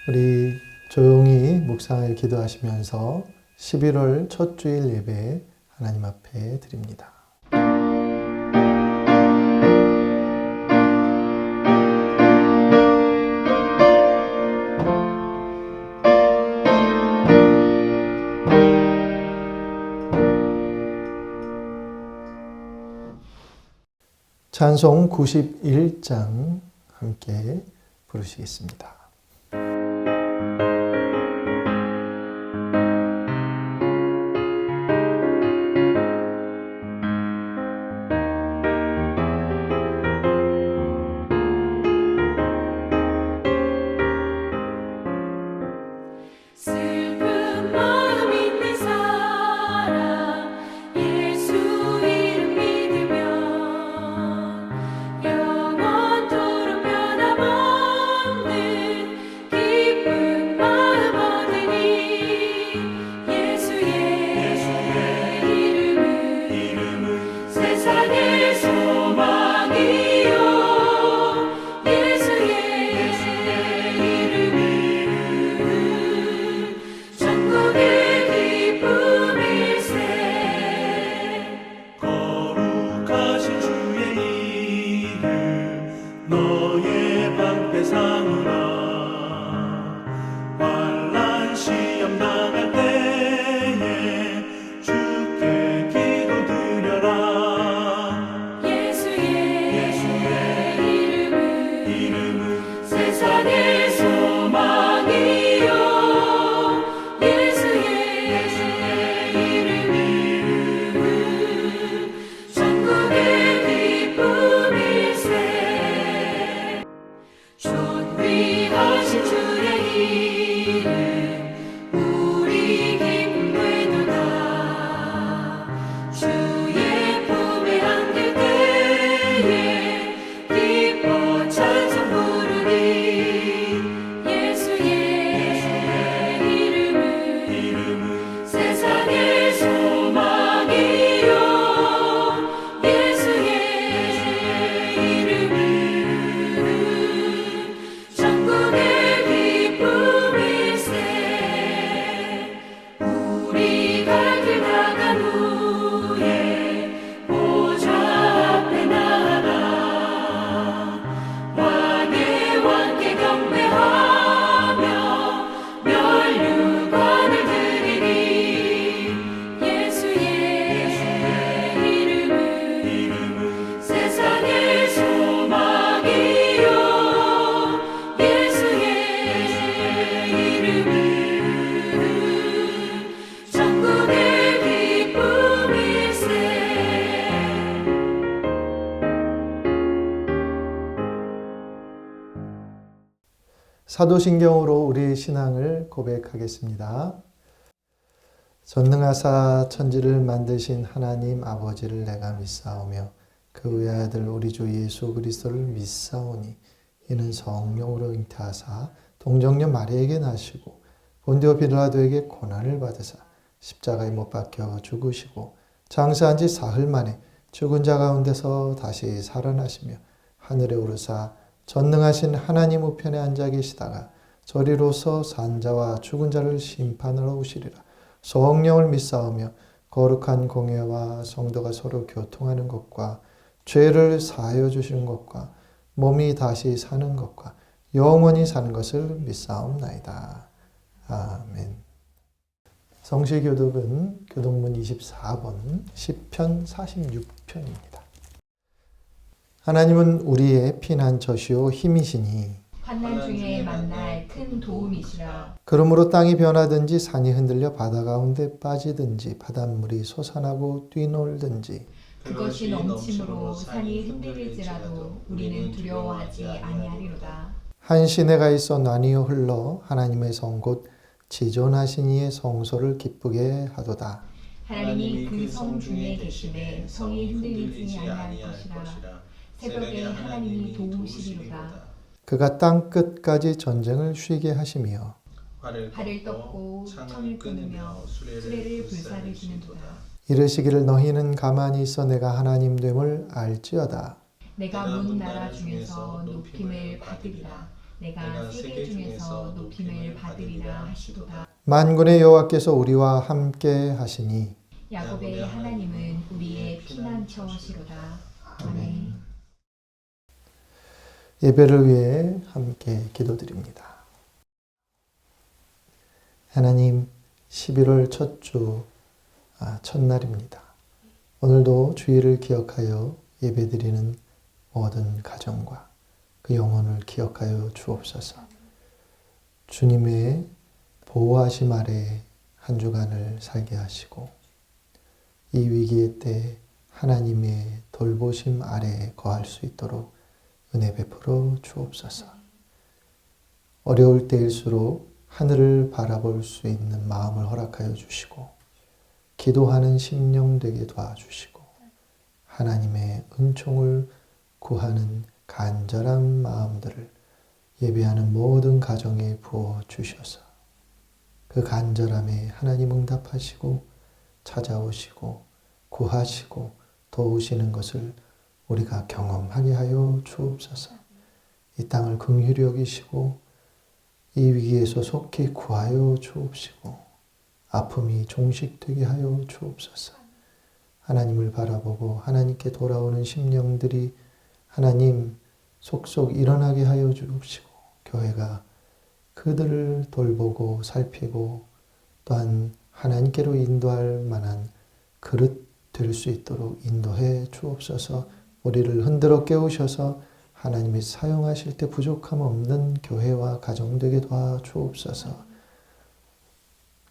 우리 조용히 묵상을 기도하시면서 11월 첫 주일 예배 하나님 앞에 드립니다. 찬송 91장 함께 부르시겠습니다. 사도신경으로 우리 신앙을 고백하겠습니다. 전능하사 천지를 만드신 하나님 아버지를 내가 믿사오며 그 외아들 우리 주 예수 그리스도를 믿사오니 이는 성령으로 잉태하사 동정녀 마리아에게 나시고 본디오 빌라도에게 고난을 받으사 십자가에 못 박혀 죽으시고 장사한 지 사흘 만에 죽은 자 가운데서 다시 살아나시며 하늘에 오르사 전능하신 하나님 우편에 앉아 계시다가 저리로서 산자와 죽은 자를 심판하러 오시리라. 성령을 믿사오며 거룩한 공예와 성도가 서로 교통하는 것과 죄를 사하여 주시는 것과 몸이 다시 사는 것과 영원히 사는 것을 믿사옵나이다. 아멘. 성시교독은 교독문 24번 시편 46편입니다. 하나님은 우리의 피난처시오 힘이시니 환난 중에 만날 큰 도움이시라. 그러므로 땅이 변하든지 산이 흔들려 바다 가운데 빠지든지 바닷물이 솟아나고 뛰놀든지 그것이 넘침으로 산이 흔들릴지라도 우리는 두려워하지 아니하리로다. 한 시내가 있어 난이어 흘러 하나님의 성 곧 지존하신 이의 성소를 기쁘게 하도다. 하나님이 그 성 중에 계심에 성이 흔들리지 아니할 것이라. 새벽에 하나님이 도우시리로다. 그가 땅 끝까지 전쟁을 쉬게 하시며 발을 떴고 창을 끊으며 수레를 불사르시는도다. 이르시기를 너희는 가만히 있어 내가 하나님 됨을 알지어다. 내가 문 나라 중에서 높임을 받으리라. 내가 세계 중에서 높임을 받으리라 하시도다. 만군의 여호와께서 우리와 함께 하시니 야곱의 하나님은 우리의 피난처시로다. 아멘. 예배를 위해 함께 기도드립니다. 하나님, 11월 첫 주 첫날입니다. 오늘도 주일을 기억하여 예배드리는 모든 가정과 그 영혼을 기억하여 주옵소서. 주님의 보호하심 아래 한 주간을 살게 하시고 이 위기의 때 하나님의 돌보심 아래 거할 수 있도록 은혜 베풀어 주옵소서. 어려울 때일수록 하늘을 바라볼 수 있는 마음을 허락하여 주시고 기도하는 심령 되게 도와주시고 하나님의 은총을 구하는 간절한 마음들을 예배하는 모든 가정에 부어 주셔서 그 간절함에 하나님 응답하시고 찾아오시고 구하시고 도우시는 것을 우리가 경험하게 하여 주옵소서. 이 땅을 긍휼히 여기시고 이 위기에서 속히 구하여 주옵시고 아픔이 종식되게 하여 주옵소서. 하나님을 바라보고 하나님께 돌아오는 심령들이 하나님 속속 일어나게 하여 주옵시고 교회가 그들을 돌보고 살피고 또한 하나님께로 인도할 만한 그릇 될 수 있도록 인도해 주옵소서. 우리를 흔들어 깨우셔서 하나님이 사용하실 때 부족함 없는 교회와 가정 되게 도와주옵소서.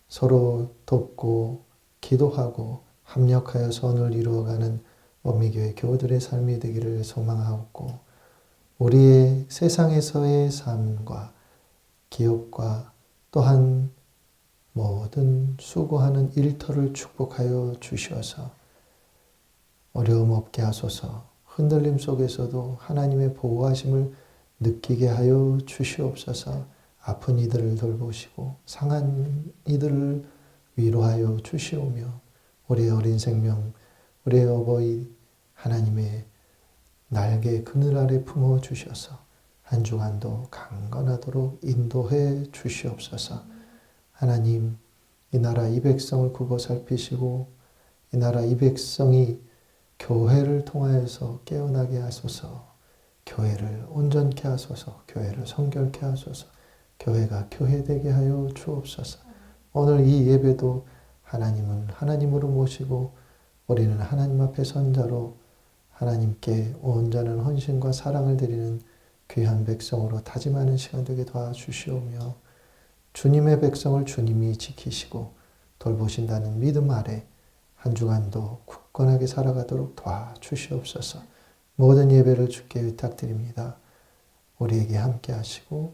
서로 돕고 기도하고 합력하여 선을 이루어가는 원미교회 교우들의 삶이 되기를 소망하옵고 우리의 세상에서의 삶과 기업과 또한 모든 수고하는 일터를 축복하여 주셔서 어려움 없게 하소서. 흔들림 속에서도 하나님의 보호하심을 느끼게 하여 주시옵소서. 아픈 이들을 돌보시고 상한 이들을 위로하여 주시오며 우리의 어린 생명, 우리의 어버이 하나님의 날개 그늘 아래 품어 주셔서 한 주간도 강건하도록 인도해 주시옵소서. 하나님, 이 나라 이 백성을 굽어 살피시고 이 나라 이 백성이 교회를 통하여서 깨어나게 하소서. 교회를 온전케 하소서. 교회를 성결케 하소서. 교회가 교회되게 하여 주옵소서. 오늘 이 예배도 하나님은 하나님으로 모시고 우리는 하나님 앞에 선자로 하나님께 온전한 헌신과 사랑을 드리는 귀한 백성으로 다짐하는 시간 되게 도와주시오며 주님의 백성을 주님이 지키시고 돌보신다는 믿음 아래 한 주간도 굳건하게 살아가도록 도와주시옵소서. 모든 예배를 주께 부탁드립니다. 우리에게 함께 하시고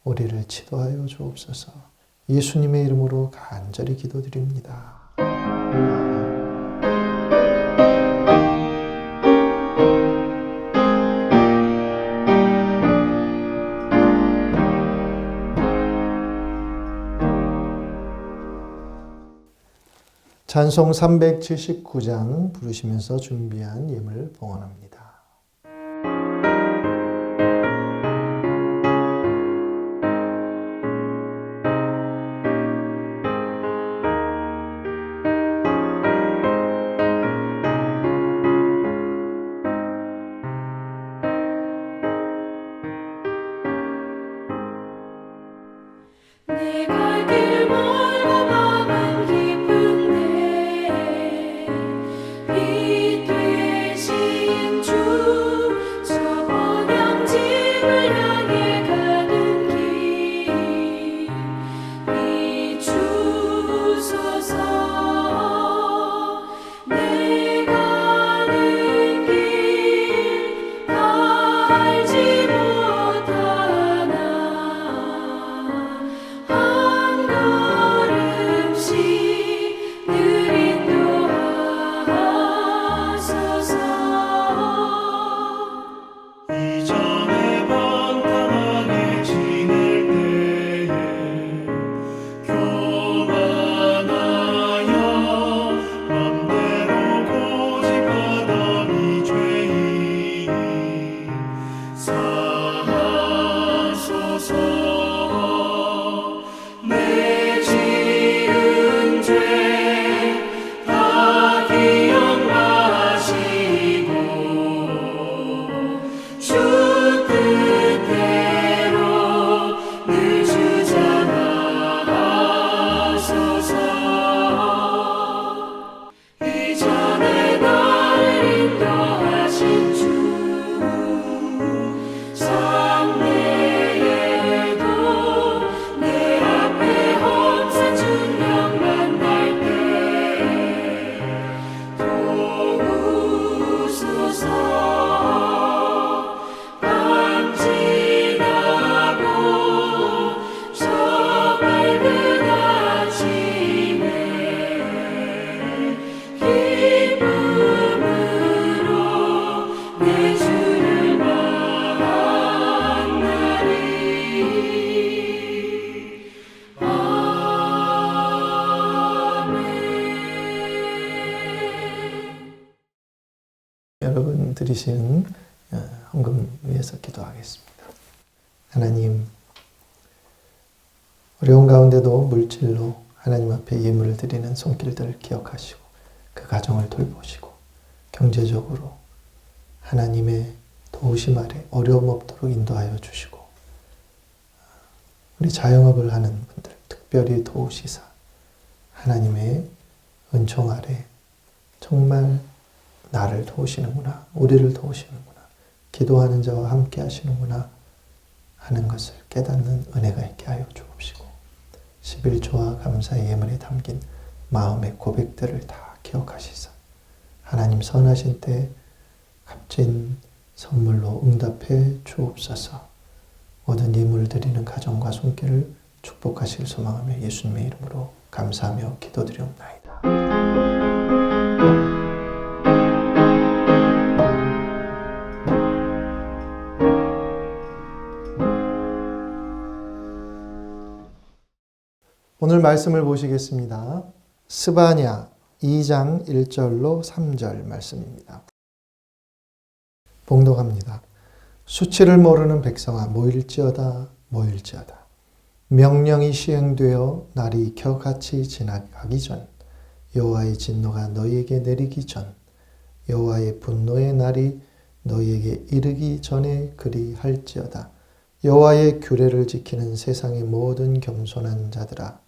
우리를 치도하여 주옵소서. 예수님의 이름으로 간절히 기도드립니다. 찬송 379장 부르시면서 준비한 예물 봉헌합니다. 내 갈 길 멀고 마음은 깊은데 빛 되신 주 여러분 드리신 헌금 위해서 기도하겠습니다. 하나님, 어려운 가운데도 물질로 하나님 앞에 예물을 드리는 손길들을 기억하시고 그 가정을 돌보시고 경제적으로 하나님의 도우심 아래 어려움 없도록 인도하여 주시고 우리 자영업을 하는 분들 특별히 도우시사 하나님의 은총 아래 정말 나를 도우시는구나, 우리를 도우시는구나, 기도하는 자와 함께 하시는구나 하는 것을 깨닫는 은혜가 있게 하여 주옵시고 11조와 감사의 예물에 담긴 마음의 고백들을 다 기억하시사 하나님 선하신 때 값진 선물로 응답해 주옵소서. 모든 예물을 드리는 가정과 손길을 축복하시길 소망하며 예수님의 이름으로 감사하며 기도드리옵나이다. 오늘 말씀을 보시겠습니다. 스바냐 2장 1절로 3절 말씀입니다. 봉독합니다. 수치를 모르는 백성아 모일지어다 모일지어다. 명령이 시행되어 날이 겨같이 지나가기 전 여호와의 진노가 너희에게 내리기 전 여호와의 분노의 날이 너희에게 이르기 전에 그리할지어다. 여호와의 규례를 지키는 세상의 모든 겸손한 자들아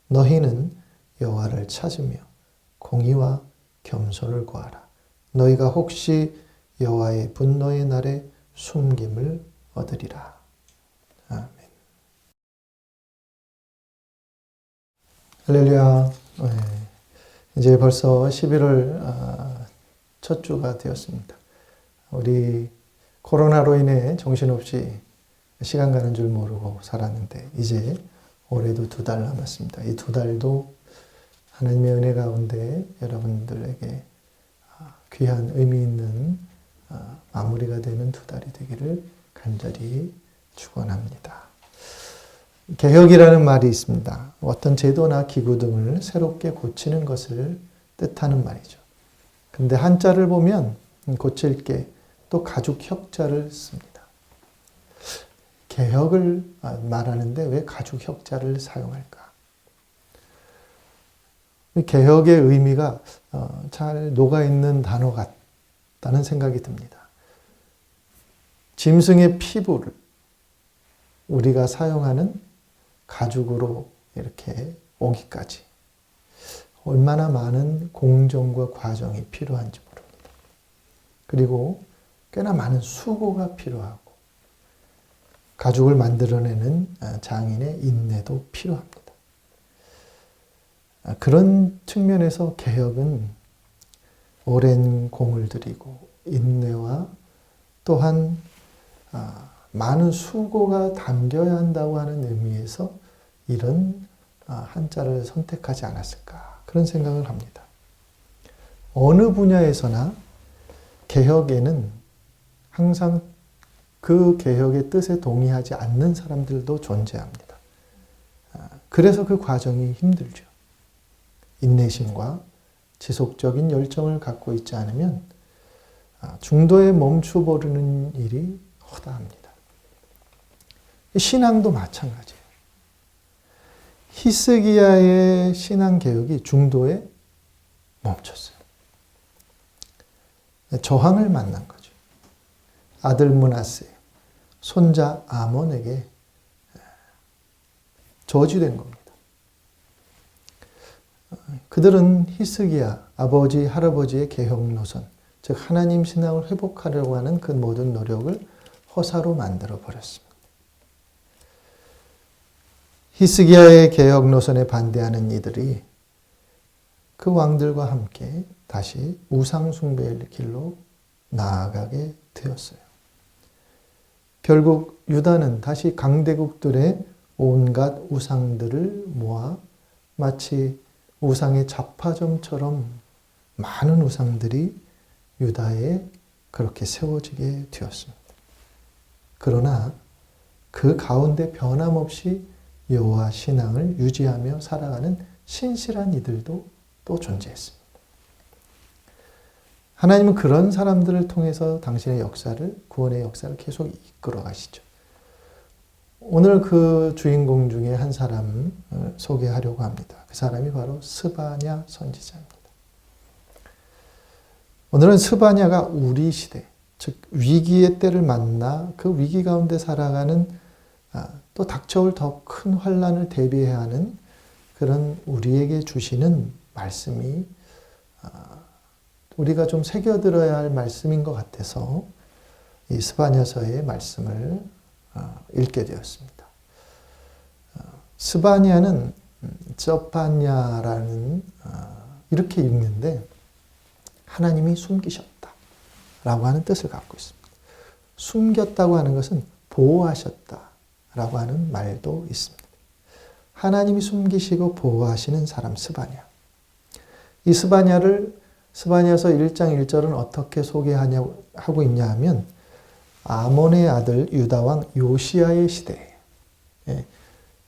너희는 여호와를 찾으며 공의와 겸손을 구하라. 너희가 혹시 여호와의 분노의 날에 숨김을 얻으리라. 아멘. 할렐루야. 이제 벌써 11월 첫 주가 되었습니다. 우리 코로나로 인해 정신없이 시간 가는 줄 모르고 살았는데 이제 올해도 2달 남았습니다. 이 2달도 하나님의 은혜 가운데 여러분들에게 귀한 의미 있는 마무리가 되는 2달이 되기를 간절히 축원합니다. 개혁이라는 말이 있습니다. 어떤 제도나 기구 등을 새롭게 고치는 것을 뜻하는 말이죠. 근데 한자를 보면 고칠 게 또 가죽 혁자를 씁니다. 개혁을 말하는데 왜 가죽 혁자를 사용할까? 개혁의 의미가 잘 녹아있는 단어 같다는 생각이 듭니다. 짐승의 피부를 우리가 사용하는 가죽으로 이렇게 오기까지 얼마나 많은 공정과 과정이 필요한지 모릅니다. 그리고 꽤나 많은 수고가 필요하고 가죽을 만들어내는 장인의 인내도 필요합니다. 그런 측면에서 개혁은 오랜 공을 들이고 인내와 또한 많은 수고가 담겨야 한다고 하는 의미에서 이런 한자를 선택하지 않았을까 그런 생각을 합니다. 어느 분야에서나 개혁에는 항상 그 개혁의 뜻에 동의하지 않는 사람들도 존재합니다. 그래서 그 과정이 힘들죠. 인내심과 지속적인 열정을 갖고 있지 않으면 중도에 멈춰버리는 일이 허다합니다. 신앙도 마찬가지예요. 히스기야의 신앙개혁이 중도에 멈췄어요. 저항을 만난 거죠. 아들 므낫세, 손자 아몬에게 저주된 겁니다. 그들은 히스기야, 아버지, 할아버지의 개혁 노선, 즉 하나님 신앙을 회복하려고 하는 그 모든 노력을 허사로 만들어 버렸습니다. 히스기야의 개혁 노선에 반대하는 이들이 그 왕들과 함께 다시 우상 숭배의 길로 나아가게 되었어요. 결국 유다는 다시 강대국들의 온갖 우상들을 모아 마치 우상의 잡화점처럼 많은 우상들이 유다에 그렇게 세워지게 되었습니다. 그러나 그 가운데 변함없이 여호와 신앙을 유지하며 살아가는 신실한 이들도 또 존재했습니다. 하나님은 그런 사람들을 통해서 당신의 역사를, 구원의 역사를 계속 이끌어 가시죠. 오늘 그 주인공 중에 한 사람을 소개하려고 합니다. 그 사람이 바로 스바냐 선지자입니다. 오늘은 스바냐가 우리 시대, 즉 위기의 때를 만나 그 위기 가운데 살아가는 또 닥쳐올 더 큰 환난을 대비해야 하는 그런 우리에게 주시는 말씀이 우리가 좀 새겨들어야 할 말씀인 것 같아서 이 스바냐서의 말씀을 읽게 되었습니다. 스바냐는 쩌파냐라는 이렇게 읽는데 하나님이 숨기셨다 라고 하는 뜻을 갖고 있습니다. 숨겼다고 하는 것은 보호하셨다 라고 하는 말도 있습니다. 하나님이 숨기시고 보호하시는 사람 스바냐. 이 스바냐서 1장 1절은 어떻게 소개하고 있냐 하면 아몬의 아들 유다왕 요시야의 시대에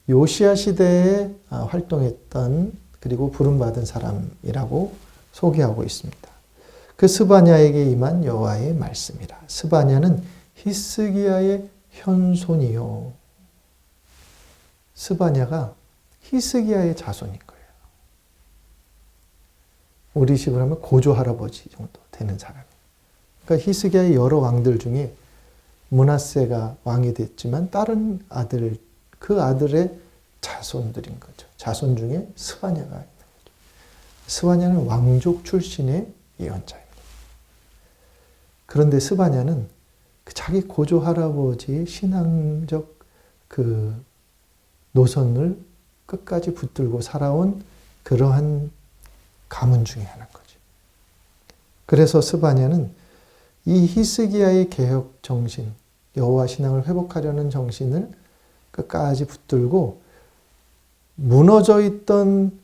요시야 시대에 활동했던 그리고 부름받은 사람이라고 소개하고 있습니다. 그 스바냐에게 임한 여호와의 말씀이라. 스바냐는 히스기야의 현손이요. 스바냐가 히스기야의 자손인 거예요. 우리식으로 하면 고조 할아버지 정도 되는 사람. 그러니까 히스기야의 여러 왕들 중에 므낫세가 왕이 됐지만 다른 아들, 그 아들의 자손들인 거죠. 자손 중에 스바냐가 있는 거죠. 스바냐는 왕족 출신의 예언자입니다. 그런데 스바냐는 자기 고조 할아버지의 신앙적 그 노선을 끝까지 붙들고 살아온 그러한 가문 중에 하나인 거죠. 그래서 스바냐는 이 히스기야의 개혁 정신, 여호와 신앙을 회복하려는 정신을 끝까지 붙들고 무너져 있던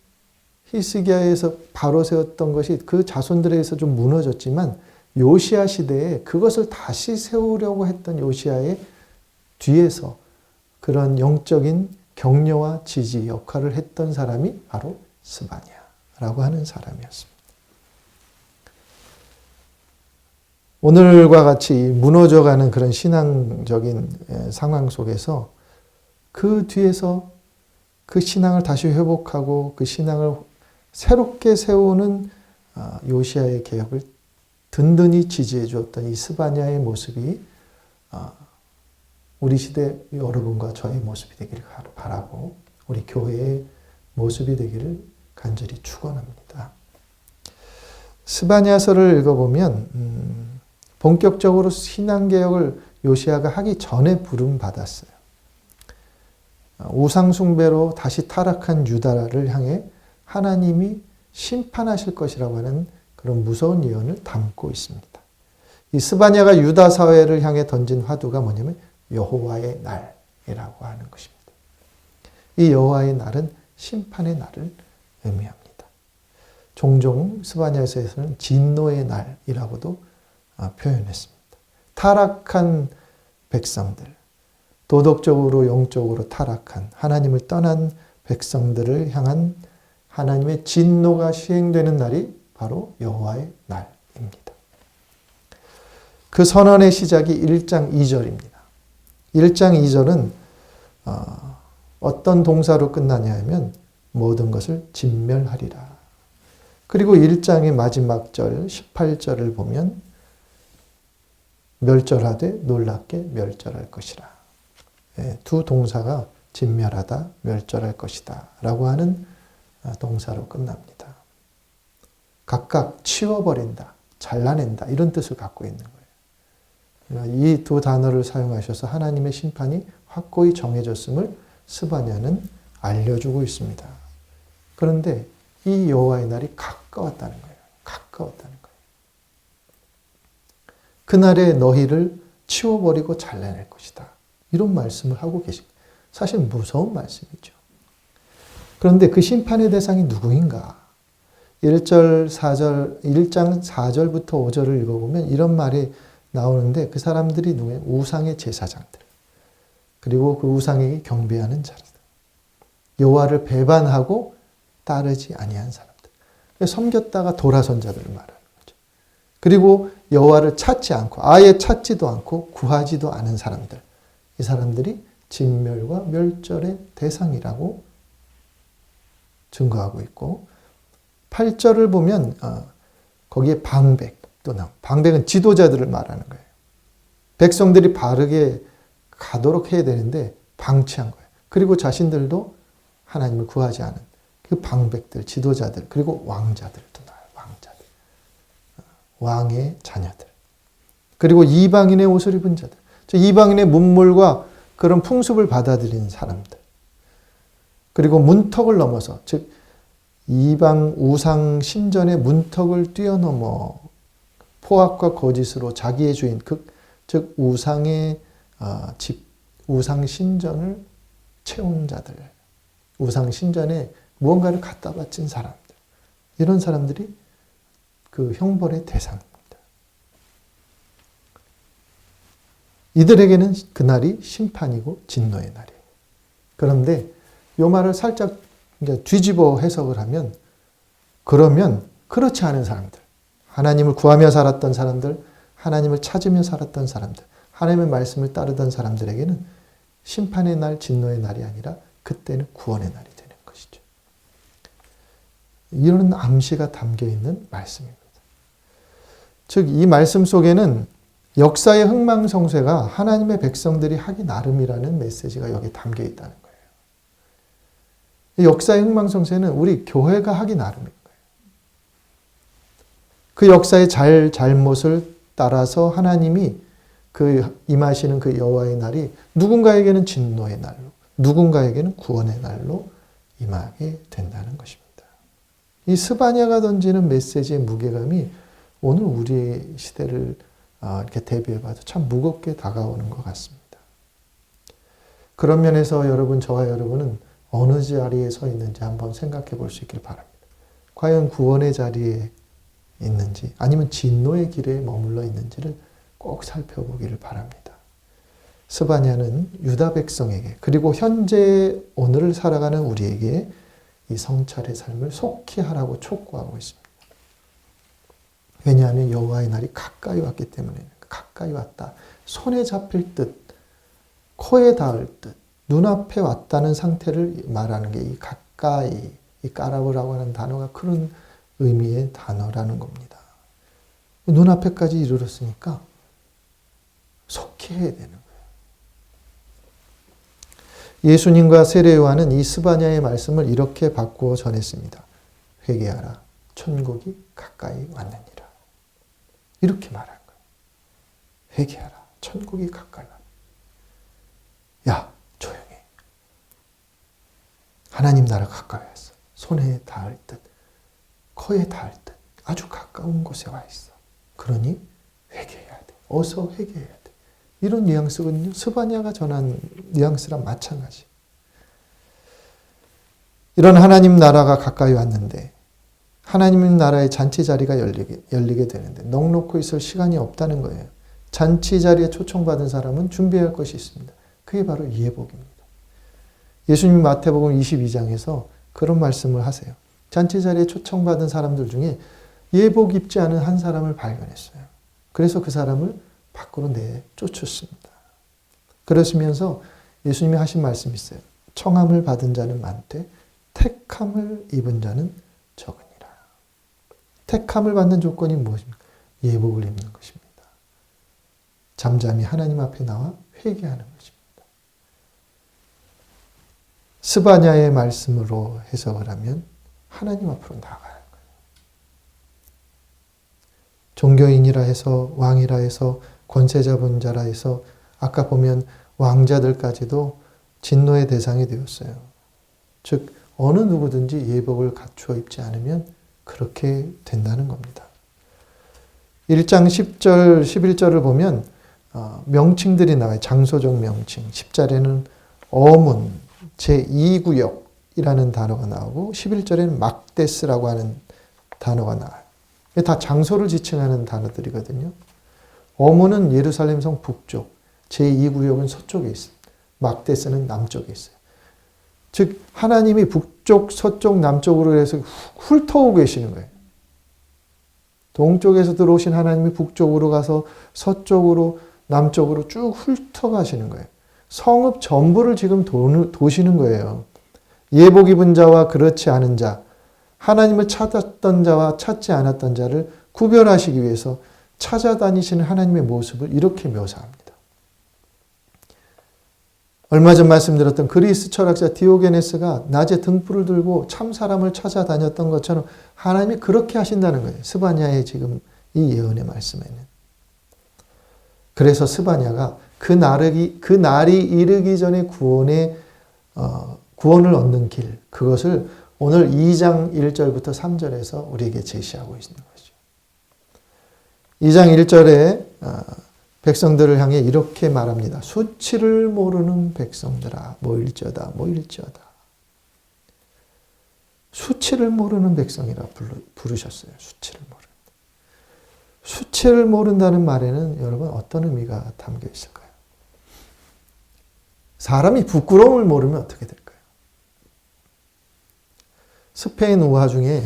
히스기야에서 바로 세웠던 것이 그 자손들에 의해서 좀 무너졌지만 요시야 시대에 그것을 다시 세우려고 했던 요시야의 뒤에서 그런 영적인 격려와 지지 역할을 했던 사람이 바로 스바냐라고 하는 사람이었습니다. 오늘과 같이 무너져가는 그런 신앙적인 상황 속에서 그 뒤에서 그 신앙을 다시 회복하고 그 신앙을 새롭게 세우는 요시야의 개혁을 든든히 지지해 주었던 이 스바냐의 모습이 우리 시대 여러분과 저의 모습이 되기를 바라고 우리 교회의 모습이 되기를 간절히 축원합니다. 스바냐서를 읽어보면 본격적으로 신앙개혁을 요시야가 하기 전에 부름받았어요. 우상숭배로 다시 타락한 유다를 향해 하나님이 심판하실 것이라고 하는 그런 무서운 예언을 담고 있습니다. 이 스바냐가 유다 사회를 향해 던진 화두가 뭐냐면 여호와의 날이라고 하는 것입니다. 이 여호와의 날은 심판의 날을 의미합니다. 종종 스바냐서에서는 진노의 날이라고도 표현했습니다. 타락한 백성들, 도덕적으로 영적으로 타락한 하나님을 떠난 백성들을 향한 하나님의 진노가 시행되는 날이 바로 여호와의 날입니다. 그 선언의 시작이 1장 2절입니다. 1장 2절은 어떤 동사로 끝나냐 하면 모든 것을 진멸하리라. 그리고 1장의 마지막 절 18절을 보면 멸절하되 놀랍게 멸절할 것이라. 두 동사가 진멸하다, 멸절할 것이다 라고 하는 동사로 끝납니다. 각각 치워버린다, 잘라낸다 이런 뜻을 갖고 있는 거예요. 이 두 단어를 사용하셔서 하나님의 심판이 확고히 정해졌음을 스바냐는 알려주고 있습니다. 그런데 이 여호와의 날이 가까웠다는 거예요. 가까웠다는 거예요. 그날에 너희를 치워버리고 잘라낼 것이다. 이런 말씀을 하고 계십니다. 사실 무서운 말씀이죠. 그런데 그 심판의 대상이 누구인가? 1장 4절부터 5절을 읽어보면 이런 말이 나오는데 그 사람들이 누구예요? 우상의 제사장들. 그리고 그 우상에게 경배하는 자들. 여호와를 배반하고 따르지 아니한 사람들. 섬겼다가 돌아선 자들을 말하는 거죠. 그리고 여호와를 찾지 않고 아예 찾지도 않고 구하지도 않은 사람들. 이 사람들이 진멸과 멸절의 대상이라고 증거하고 있고 8절을 보면 거기에 방백도 나옵니다. 방백은 지도자들을 말하는 거예요. 백성들이 바르게 가도록 해야 되는데 방치한 거예요. 그리고 자신들도 하나님을 구하지 않은 그 방백들, 지도자들, 그리고 왕자들도 나와요. 왕자들. 왕의 자녀들. 그리고 이방인의 옷을 입은 자들. 즉 이방인의 문물과 그런 풍습을 받아들이는 사람들. 그리고 문턱을 넘어서 즉 이방 우상 신전의 문턱을 뛰어넘어 포악과 거짓으로 자기의 주인 즉 우상의 집 우상 신전을 채운 자들 우상 신전에 무언가를 갖다 바친 사람들 이런 사람들이 그 형벌의 대상입니다. 이들에게는 그날이 심판이고 진노의 날이에요. 그런데 이 말을 살짝 뒤집어 해석을 하면 그러면 그렇지 않은 사람들 하나님을 구하며 살았던 사람들 하나님을 찾으며 살았던 사람들 하나님의 말씀을 따르던 사람들에게는 심판의 날 진노의 날이 아니라 그때는 구원의 날이 되는 것이죠. 이런 암시가 담겨있는 말씀입니다. 즉 이 말씀 속에는 역사의 흥망성쇠가 하나님의 백성들이 하기 나름이라는 메시지가 여기 담겨있다는 거예요. 역사의 흥망성쇠는 우리 교회가 하기 나름인 거예요. 그 역사의 잘못을 따라서 하나님이 그 임하시는 그 여호와의 날이 누군가에게는 진노의 날로, 누군가에게는 구원의 날로 임하게 된다는 것입니다. 이 스바냐가 던지는 메시지의 무게감이 오늘 우리의 시대를 이렇게 대비해봐도 참 무겁게 다가오는 것 같습니다. 그런 면에서 여러분, 저와 여러분은 어느 자리에 서 있는지 한번 생각해 볼 수 있길 바랍니다. 과연 구원의 자리에 있는지 아니면 진노의 길에 머물러 있는지를 꼭 살펴보기를 바랍니다. 스바냐는 유다 백성에게 그리고 현재 오늘을 살아가는 우리에게 이 성찰의 삶을 속히 하라고 촉구하고 있습니다. 왜냐하면 여호와의 날이 가까이 왔기 때문에 가까이 왔다. 손에 잡힐 듯 코에 닿을 듯 눈앞에 왔다는 상태를 말하는 게 이 가까이 이 까라브라고 하는 단어가 그런 의미의 단어라는 겁니다. 눈앞에까지 이르렀으니까 속히 해야 되는 거예요. 예수님과 세례요한은 이 스바냐의 말씀을 이렇게 바꾸어 전했습니다. 회개하라. 천국이 가까이 왔느니라. 이렇게 말한 거예요. 회개하라. 천국이 가까이 왔느니라. 야, 조용히. 하나님 나라 가까이 왔어. 손에 닿을 듯, 코에 닿을 듯 아주 가까운 곳에 와 있어. 그러니 회개해야 돼. 어서 회개해야 돼. 이런 뉘앙스거든요. 스바냐가 전한 뉘앙스랑 마찬가지. 이런 하나님 나라가 가까이 왔는데 하나님 나라의 잔치 자리가 열리게 되는데 넉놓고 있을 시간이 없다는 거예요. 잔치 자리에 초청받은 사람은 준비할 것이 있습니다. 그게 바로 예복입니다. 예수님 마태복음 22장에서 그런 말씀을 하세요. 잔치 자리에 초청받은 사람들 중에 예복 입지 않은 한 사람을 발견했어요. 그래서 그 사람을 밖으로 내쫓았습니다. 그러시면서 예수님이 하신 말씀이 있어요. 청함을 받은 자는 많되 택함을 입은 자는 적으니라. 택함을 받는 조건이 무엇입니까? 예복을 입는 것입니다. 잠잠히 하나님 앞에 나와 회개하는 것입니다. 스바냐의 말씀으로 해석을 하면 하나님 앞으로 나아가는 거예요. 종교인이라 해서 왕이라 해서 권세 잡은 자라 해서 아까 보면 왕자들까지도 진노의 대상이 되었어요. 즉 어느 누구든지 예복을 갖추어 입지 않으면 그렇게 된다는 겁니다. 1장 10절, 11절을 보면 명칭들이 나와요. 장소적 명칭. 10절에는 어문, 제2구역이라는 단어가 나오고 11절에는 막데스라고 하는 단어가 나와요. 이게 다 장소를 지칭하는 단어들이거든요. 어문은 예루살렘 성 북쪽, 제2구역은 서쪽에 있습니다. 막데스는 남쪽에 있어요. 즉 하나님이 북쪽, 서쪽, 남쪽으로 해서 훑어오고 계시는 거예요. 동쪽에서 들어오신 하나님이 북쪽으로 가서 서쪽으로 남쪽으로 쭉 훑어가시는 거예요. 성읍 전부를 지금 도시는 거예요. 예복 입은 자와 그렇지 않은 자, 하나님을 찾았던 자와 찾지 않았던 자를 구별하시기 위해서 찾아다니시는 하나님의 모습을 이렇게 묘사합니다. 얼마 전 말씀드렸던 그리스 철학자 디오게네스가 낮에 등불을 들고 참 사람을 찾아다녔던 것처럼 하나님이 그렇게 하신다는 거예요. 스바냐의 지금 이 예언의 말씀에는. 그래서 스바냐가 그 날이 이르기 전에 구원을 얻는 길, 그것을 오늘 2장 1절부터 3절에서 우리에게 제시하고 있는 거죠. 2장 1절에 백성들을 향해 이렇게 말합니다. 수치를 모르는 백성들아 모일지어다 모일지어다. 수치를 모르는 백성이라 부르셨어요. 수치를 모르는. 수치를 모른다는 말에는 여러분 어떤 의미가 담겨 있을까요? 사람이 부끄러움을 모르면 어떻게 될까요? 스페인 우화 중에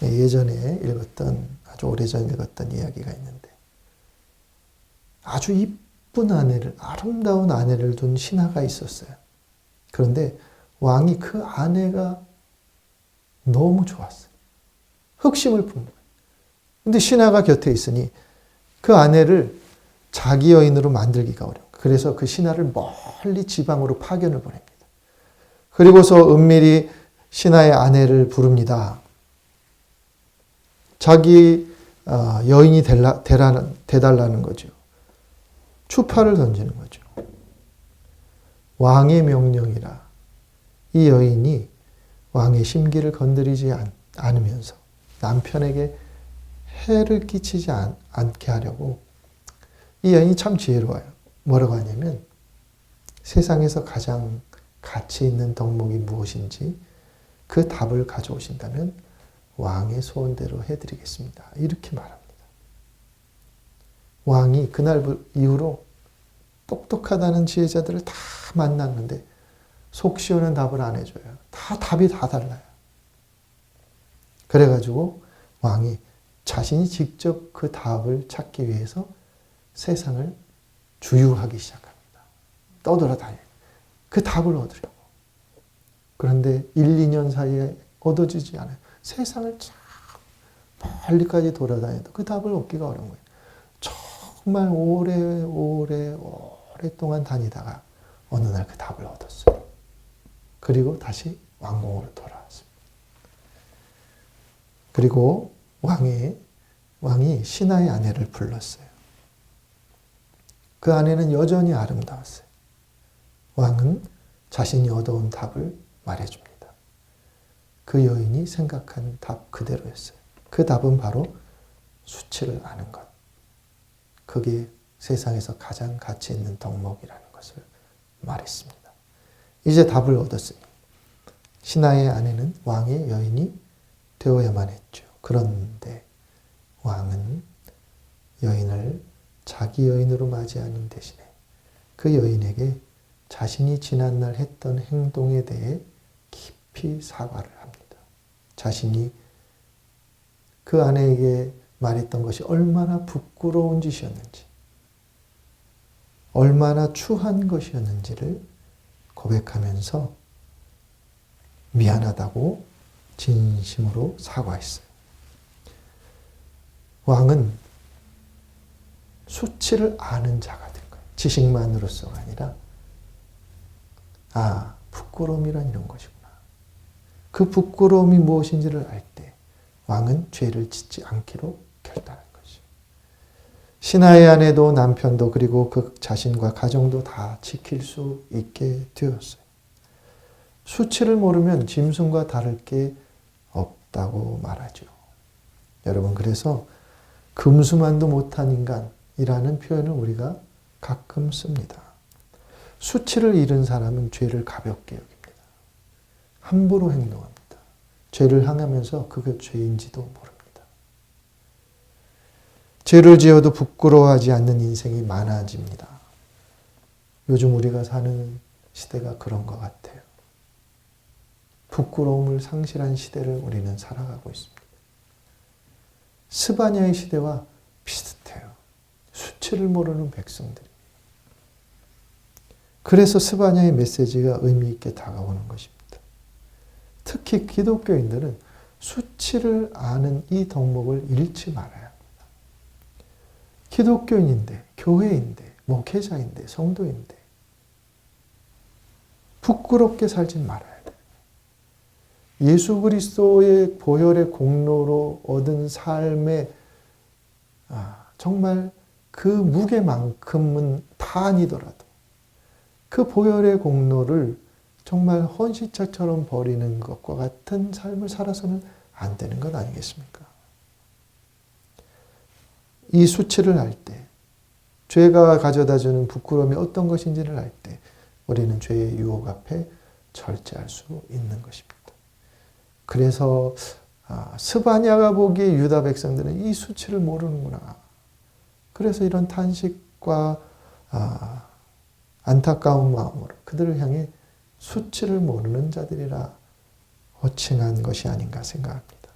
예전에 아주 오래전 읽었던 이야기가 있는데 아주 이쁜 아내를, 아름다운 아내를 둔 신하가 있었어요. 그런데 왕이 그 아내가 너무 좋았어요. 흑심을 품 거예요. 근데 신하가 곁에 있으니 그 아내를 자기 여인으로 만들기가 어려워요. 그래서 그 신하를 멀리 지방으로 파견을 보냅니다. 그리고서 은밀히 신하의 아내를 부릅니다. 자기 여인이 되달라는 거죠. 추파를 던지는 거죠. 왕의 명령이라 이 여인이 왕의 심기를 건드리지 않으면서 남편에게 해를 끼치지 않게 하려고 이 여인이 참 지혜로워요. 뭐라고 하냐면 세상에서 가장 가치 있는 덕목이 무엇인지 그 답을 가져오신다면 왕의 소원대로 해드리겠습니다. 이렇게 말합니다. 왕이 그날 이후로 똑똑하다는 지혜자들을 다 만났는데 속 시원한 답을 안 해줘요. 답이 다 달라요. 그래가지고 왕이 자신이 직접 그 답을 찾기 위해서 세상을 주유하기 시작합니다. 떠돌아다녀요. 그 답을 얻으려고. 그런데 1, 2년 사이에 얻어지지 않아요. 세상을 참 멀리까지 돌아다녀도 그 답을 얻기가 어려운 거예요. 정말 오랫동안 다니다가 어느 날 그 답을 얻었어요. 그리고 다시 왕궁으로 돌아왔습니다. 그리고 왕이 신하의 아내를 불렀어요. 그 아내는 여전히 아름다웠어요. 왕은 자신이 얻어온 답을 말해줍니다. 그 여인이 생각한 답 그대로였어요. 그 답은 바로 수치를 아는 것. 그게 세상에서 가장 가치 있는 덕목이라는 것을 말했습니다. 이제 답을 얻었으니 신하의 아내는 왕의 여인이 되어야만 했죠. 그런데 왕은 여인을 자기 여인으로 맞이하는 대신에 그 여인에게 자신이 지난날 했던 행동에 대해 깊이 사과를 합니다. 자신이 그 아내에게 말했던 것이 얼마나 부끄러운 짓이었는지, 얼마나 추한 것이었는지를 고백하면서 미안하다고 진심으로 사과했어요. 왕은 수치를 아는 자가 된 거예요. 지식만으로서가 아니라 부끄러움이란 이런 것이구나. 그 부끄러움이 무엇인지를 알 때 왕은 죄를 짓지 않기로 결단한 것이죠. 신하의 아내도 남편도 그리고 그 자신과 가정도 다 지킬 수 있게 되었어요. 수치를 모르면 짐승과 다를 게 없다고 말하죠. 여러분, 그래서 금수만도 못한 인간이라는 표현을 우리가 가끔 씁니다. 수치를 잃은 사람은 죄를 가볍게 여깁니다. 함부로 행동합니다. 죄를 행하면서 그게 죄인지도 모릅니다. 죄를 지어도 부끄러워하지 않는 인생이 많아집니다. 요즘 우리가 사는 시대가 그런 것 같아요. 부끄러움을 상실한 시대를 우리는 살아가고 있습니다. 스바냐의 시대와 비슷해요. 수치를 모르는 백성들이. 그래서 스바냐의 메시지가 의미 있게 다가오는 것입니다. 특히 기독교인들은 수치를 아는 이 덕목을 잃지 말아야 합니다. 기독교인인데, 교회인데, 목회자인데, 성도인데 부끄럽게 살지 말아야 돼요. 예수 그리스도의 보혈의 공로로 얻은 삶의 정말 그 무게만큼은 다 아니더라도 그 보혈의 공로를 정말 헌시체처럼 버리는 것과 같은 삶을 살아서는 안 되는 것 아니겠습니까? 이 수치를 알 때, 죄가 가져다주는 부끄러움이 어떤 것인지를 알 때 우리는 죄의 유혹 앞에 절제할 수 있는 것입니다. 그래서 스바냐가 보기에 유다 백성들은 이 수치를 모르는구나. 그래서 이런 탄식과 안타까운 마음으로 그들을 향해 수치를 모르는 자들이라 호칭한 것이 아닌가 생각합니다.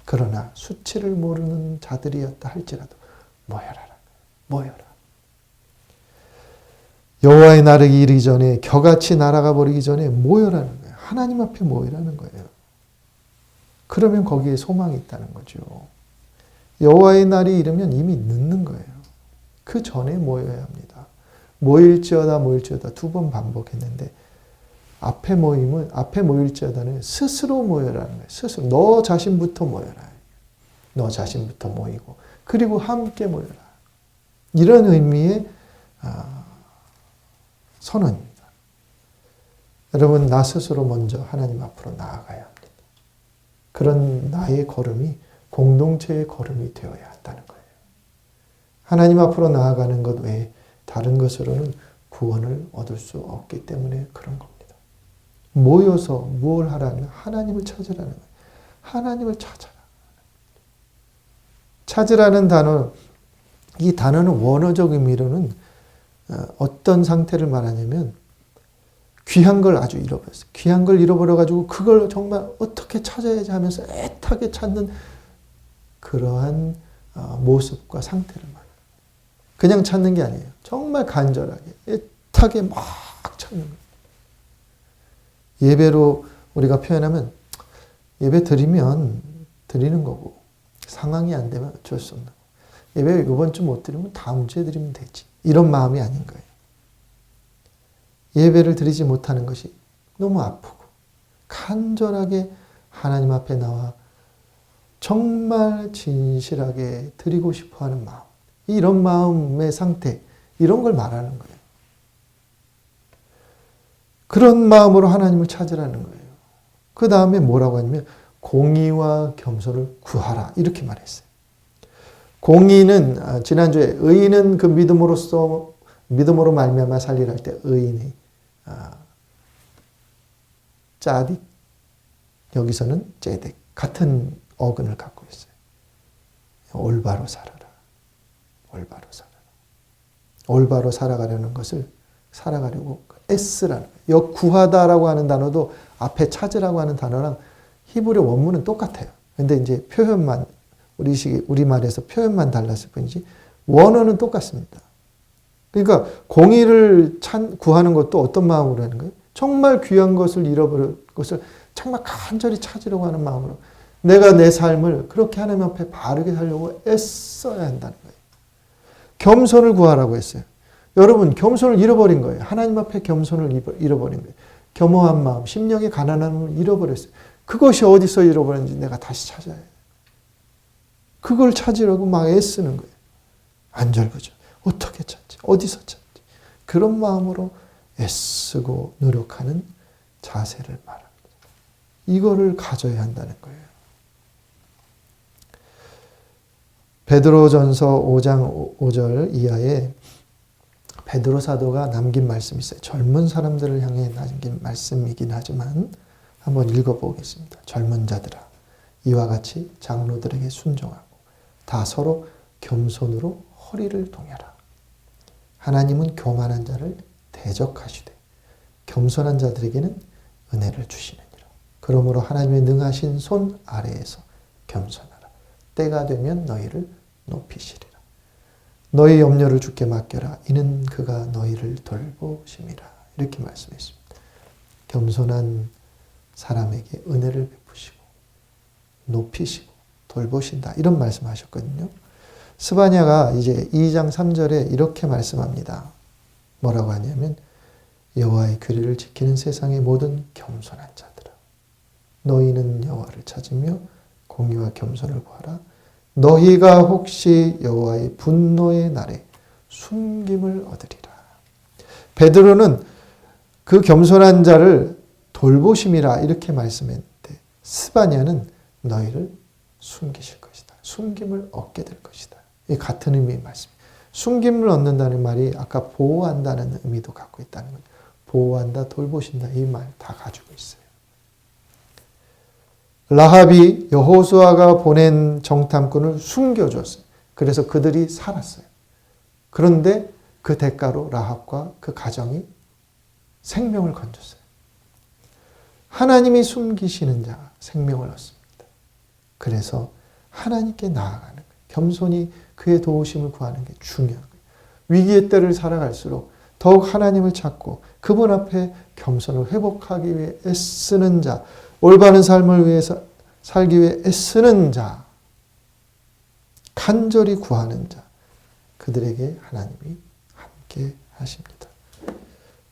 그러나 수치를 모르는 자들이었다 할지라도 모여라. 여호와의 날이 이르기 전에 겨같이 날아가 버리기 전에 모여라는 거예요. 하나님 앞에 모이라는 거예요. 그러면 거기에 소망이 있다는 거죠. 여호와의 날이 이르면 이미 늦는 거예요. 그 전에 모여야 합니다. 모일지어다 2번 반복했는데 앞에 모일지어다는 스스로 모여라는 거예요. 스스로 너 자신부터 모여라. 너 자신부터 모이고 그리고 함께 모여라. 이런 의미의 선언입니다. 여러분 나 스스로 먼저 하나님 앞으로 나아가야 합니다. 그런 나의 걸음이 공동체의 걸음이 되어야 한다는 거예요. 하나님 앞으로 나아가는 것 외에 다른 것으로는 구원을 얻을 수 없기 때문에 그런 겁니다. 모여서 무엇을 하라는 하나님을 찾으라는 거예요. 하나님을 찾아라. 찾으라는 단어, 이 단어는 원어적 의미로는 어떤 상태를 말하냐면 귀한 걸 아주 잃어버렸어요. 귀한 걸 잃어버려가지고 그걸 정말 어떻게 찾아야지 하면서 애타게 찾는 그러한 모습과 상태를 말해요. 그냥 찾는 게 아니에요. 정말 간절하게, 애타게 막 찾는 거예요. 예배로 우리가 표현하면 예배 드리면 드리는 거고 상황이 안 되면 어쩔 수 없는 거고 예배 이번 주 못 드리면 다음 주에 드리면 되지. 이런 마음이 아닌 거예요. 예배를 드리지 못하는 것이 너무 아프고 간절하게 하나님 앞에 나와 정말 진실하게 드리고 싶어하는 마음. 이런 마음의 상태, 이런 걸 말하는 거예요. 그런 마음으로 하나님을 찾으라는 거예요. 그 다음에 뭐라고 하냐면 공의와 겸손을 구하라 이렇게 말했어요. 공의는 지난주에 의인은 그 믿음으로 말미암아 살리라 할 때 의인이 짜딕 여기서는 제덱 같은 어근을 갖고 있어요. 올바로 살아라. 올바로 살아가려는 것을 살아가려고 S라는 거예요. 구하다라고 하는 단어도 앞에 찾으라고 하는 단어랑 히브리 원문은 똑같아요. 근데 이제 표현만 우리말에서 표현만 달랐을 뿐이지 원어는 똑같습니다. 그러니까 공의를 구하는 것도 어떤 마음으로 하는 거예요? 정말 귀한 것을 잃어버린 것을 정말 간절히 찾으려고 하는 마음으로 내가 내 삶을 그렇게 하나님 앞에 바르게 살려고 애써야 한다는 거예요. 겸손을 구하라고 했어요. 여러분 겸손을 잃어버린 거예요. 하나님 앞에 겸손을 잃어버린 거예요. 겸허한 마음, 심령의 가난함을 잃어버렸어요. 그것이 어디서 잃어버렸는지 내가 다시 찾아야 해요. 그걸 찾으려고 막 애쓰는 거예요. 안절부절. 어떻게 찾지? 어디서 찾지? 그런 마음으로 애쓰고 노력하는 자세를 말합니다. 이거를 가져야 한다는 거예요. 베드로전서 5장 5절 이하에 베드로 사도가 남긴 말씀이 있어요. 젊은 사람들을 향해 남긴 말씀이긴 하지만 한번 읽어보겠습니다. 젊은 자들아 이와 같이 장로들에게 순종하고 다 서로 겸손으로 허리를 동여라. 하나님은 교만한 자를 대적하시되 겸손한 자들에게는 은혜를 주시느니라. 그러므로 하나님의 능하신 손 아래에서 겸손하라. 때가 되면 너희를 높이시리라. 너희 염려를 주께 맡겨라. 이는 그가 너희를 돌보심이라. 이렇게 말씀했습니다. 겸손한 사람에게 은혜를 베푸시고 높이시고 돌보신다. 이런 말씀하셨거든요. 스바냐가 이제 2장 3절에 이렇게 말씀합니다. 뭐라고 하냐면 여호와의 규례를 지키는 세상의 모든 겸손한 자들아, 너희는 여호와를 찾으며 공의와 겸손을 구하라. 너희가 혹시 여호와의 분노의 날에 숨김을 얻으리라. 베드로는 그 겸손한 자를 돌보심이라 이렇게 말씀했는데 스바냐는 너희를 숨기실 것이다. 숨김을 얻게 될 것이다. 이 같은 의미의 말씀입니다. 숨김을 얻는다는 말이 아까 보호한다는 의미도 갖고 있다는 거예요. 보호한다, 돌보신다 이 말 다 가지고 있어요. 라합이 여호수아가 보낸 정탐꾼을 숨겨줬어요. 그래서 그들이 살았어요. 그런데 그 대가로 라합과 그 가정이 생명을 건졌어요. 하나님이 숨기시는 자가 생명을 얻습니다. 그래서 하나님께 나아가는 거예요. 겸손히 그의 도우심을 구하는 게 중요한 거예요. 위기의 때를 살아갈수록 더욱 하나님을 찾고 그분 앞에 겸손을 회복하기 위해 애쓰는 자, 올바른 삶을 위해서 살기 위해 애쓰는 자, 간절히 구하는 자, 그들에게 하나님이 함께 하십니다.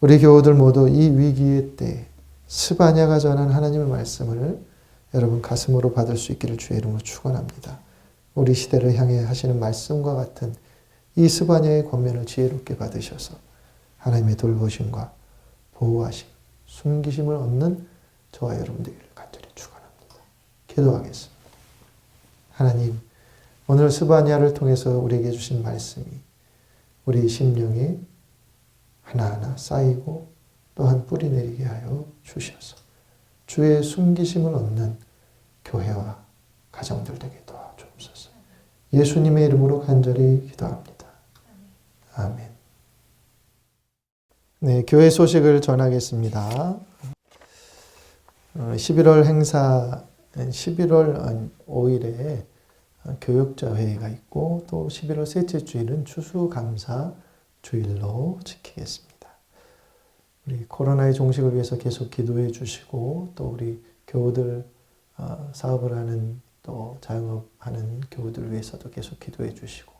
우리 교우들 모두 이 위기의 때에 스바냐가 전한 하나님의 말씀을 여러분 가슴으로 받을 수 있기를 주의 이름으로 축원합니다. 우리 시대를 향해 하시는 말씀과 같은 이 스바냐의 권면을 지혜롭게 받으셔서 하나님의 돌보심과 보호하심, 숨기심을 얻는 저와 여러분들을 간절히 축원합니다. 기도하겠습니다. 하나님, 오늘 스바냐를 통해서 우리에게 주신 말씀이 우리 심령에 하나하나 쌓이고 또한 뿌리 내리게 하여 주셔서 주의 숨기심을 얻는 교회와 가정들 되게 도와주옵소서. 예수님의 이름으로 간절히 기도합니다. 아멘. 네, 교회 소식을 전하겠습니다. 11월 행사, 11월 5일에 교육자 회의가 있고 또 11월 셋째 주일은 추수감사 주일로 지키겠습니다. 우리 코로나의 종식을 위해서 계속 기도해 주시고 또 우리 교우들 사업을 하는 또 자영업하는 교우들을 위해서도 계속 기도해 주시고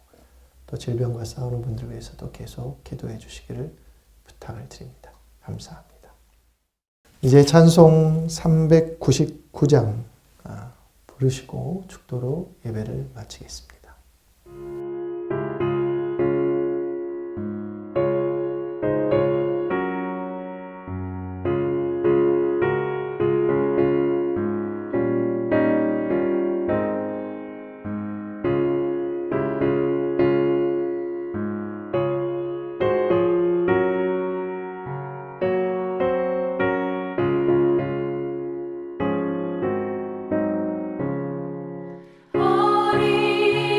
또 질병과 싸우는 분들을 위해서도 계속 기도해 주시기를 부탁을 드립니다. 감사합니다. 이제 찬송 399장 부르시고 축도로 예배를 마치겠습니다. 어린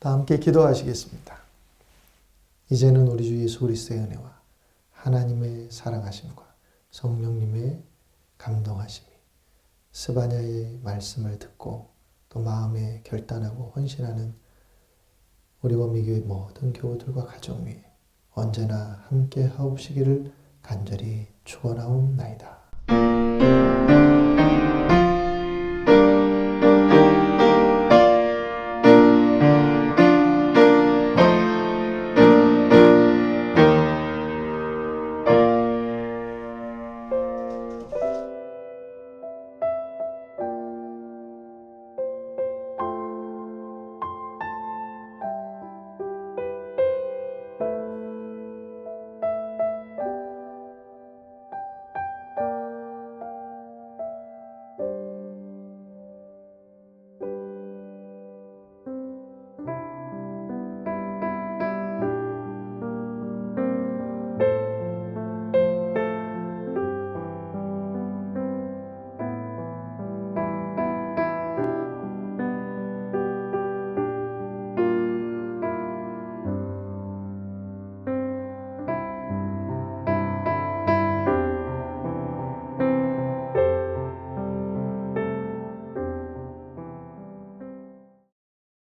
다 함께 기도하시겠습니다. 이제는 우리 주 예수 그리스도의 은혜와 하나님의 사랑하심과 성령님의 감동하심이 스바냐의 말씀을 듣고 또 마음에 결단하고 헌신하는 우리 원미교회 모든 교우들과 가정 위에 언제나 함께 하옵시기를 간절히 축원하옵나이다.